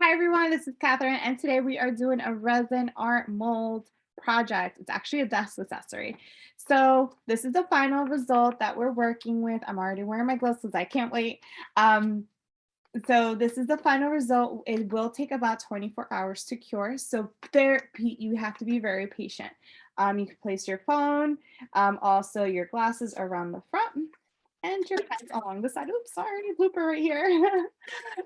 Hi everyone, this is Catherine, and today we are doing a resin art mold project. It's actually a desk accessory. So this is the final result that we're working with. I'm already wearing my gloves because I can't wait. Um, so this is the final result. It will take about 24 hours to cure. So you have to be very patient. You can place your phone, also your glasses around the front and your pens along the side. Oops, sorry, blooper right here.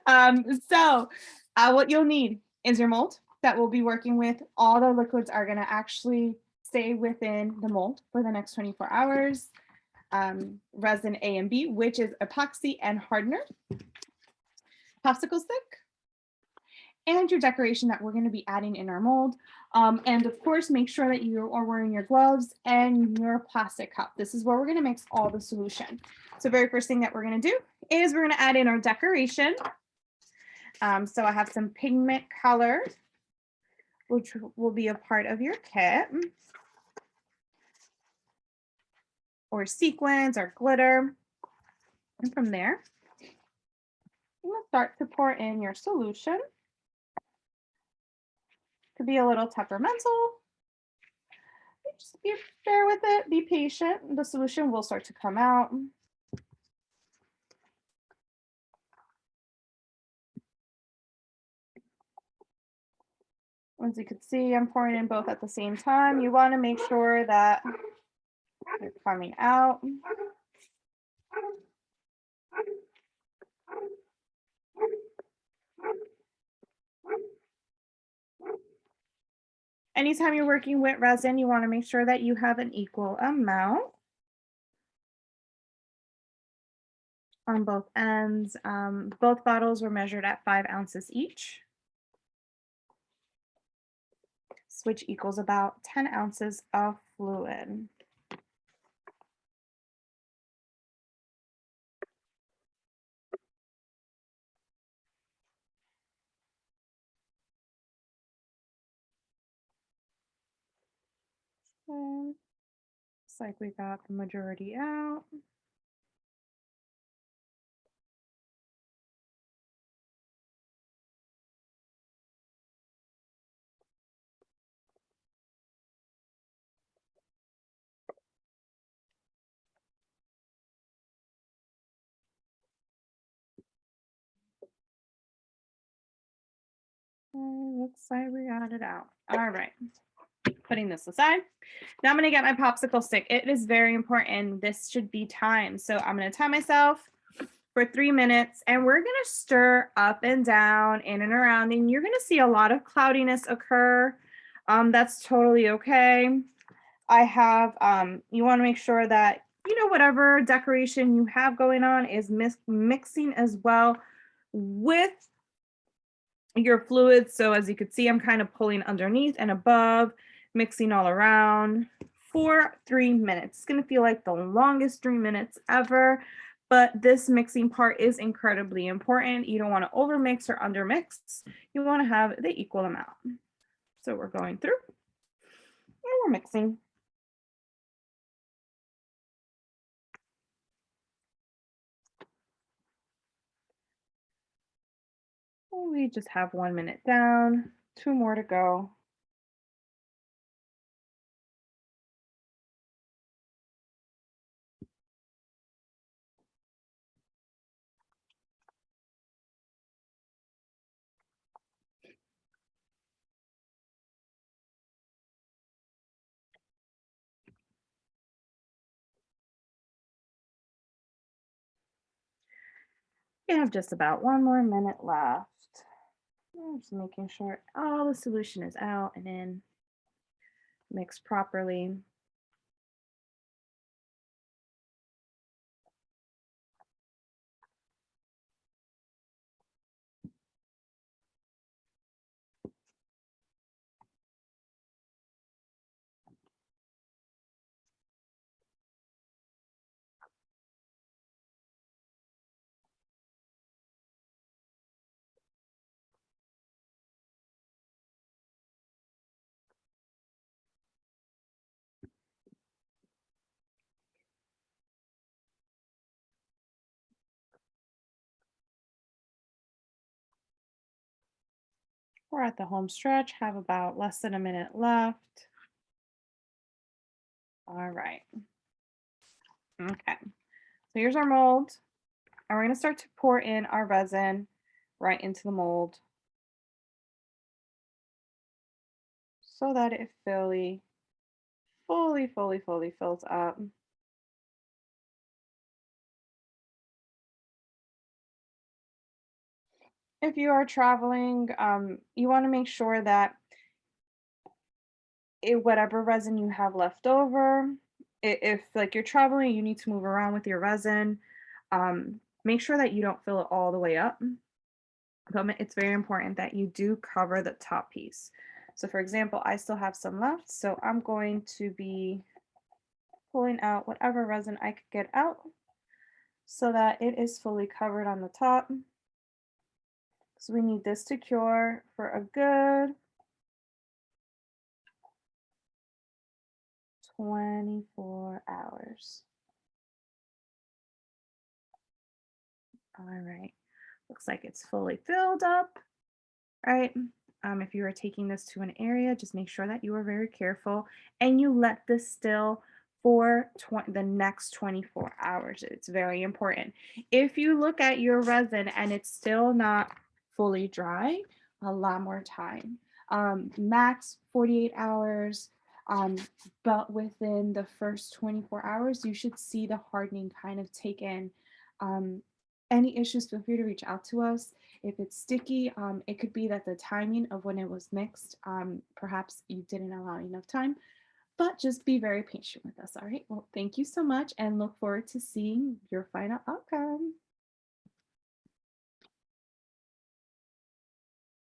um, so what you'll need is your mold that we'll be working with. All the liquids are going to actually stay within the mold for the next 24 hours. Resin A and B, which is epoxy and hardener, popsicle stick, and your decoration that we're going to be adding in our mold. And of course, make sure that you are wearing your gloves and your plastic cup. This is where we're going to mix all the solution. So very first thing that we're going to do is we're going to add in our decoration. So I have some pigment color, which will be a part of your kit, or sequins or glitter. And from there, you'll start to pour in your solution. Could be a little temperamental. Just bear with it, be patient. The solution will start to come out. As you can see, I'm pouring in both at the same time. You want to make sure that they're coming out. Anytime you're working with resin, you want to make sure that you have an equal amount on both ends. Both bottles were measured at 5 ounces each, which equals about 10 ounces of fluid. Looks like we got the majority out. Looks like we got it out. All right, putting this aside. Now I'm going to get my popsicle stick. It is very important. This should be timed. So I'm going to time myself for 3 minutes, and we're going to stir up and down, in and around, and you're going to see a lot of cloudiness occur. That's totally okay. I have, you want to make sure that, whatever decoration you have going on is mixing as well with your fluids. So as you can see, I'm kind of pulling underneath and above, mixing all around for 3 minutes. It's going to feel like the longest 3 minutes ever, but this mixing part is incredibly important. You don't want to overmix or undermix. You want to have the equal amount. So we're going through and we're mixing. We just have 1 minute down, 2 more to go. We have just about 1 more minute left. I'm just making sure all the solution is out and in, mixed properly. We're at the home stretch, have about less than a minute left. All right. Okay. So here's our mold. And we're going to start to pour in our resin right into the mold so that it fully fills up. If you are traveling, you want to make sure that whatever resin you have left over, if like you're traveling, you need to move around with your resin. Make sure that you don't fill it all the way up. But it's very important that you do cover the top piece. So for example, I still have some left, so I'm going to be pulling out whatever resin I could get out so that it is fully covered on the top. So we need this to cure for a good 24 hours. All right, looks like it's fully filled up, right? If you are taking this to an area, just make sure that you are very careful and you let this still for the next 24 hours. It's very important. If you look at your resin and it's still not fully dry, a lot more time. Max 48 hours. Um, but within the first 24 hours, you should see the hardening kind of take in. Um, any issues, feel free to reach out to us. If it's sticky, it could be that the timing of when it was mixed, perhaps you didn't allow enough time, but just be very patient with us. All right. Well, thank you so much and look forward to seeing your final outcome.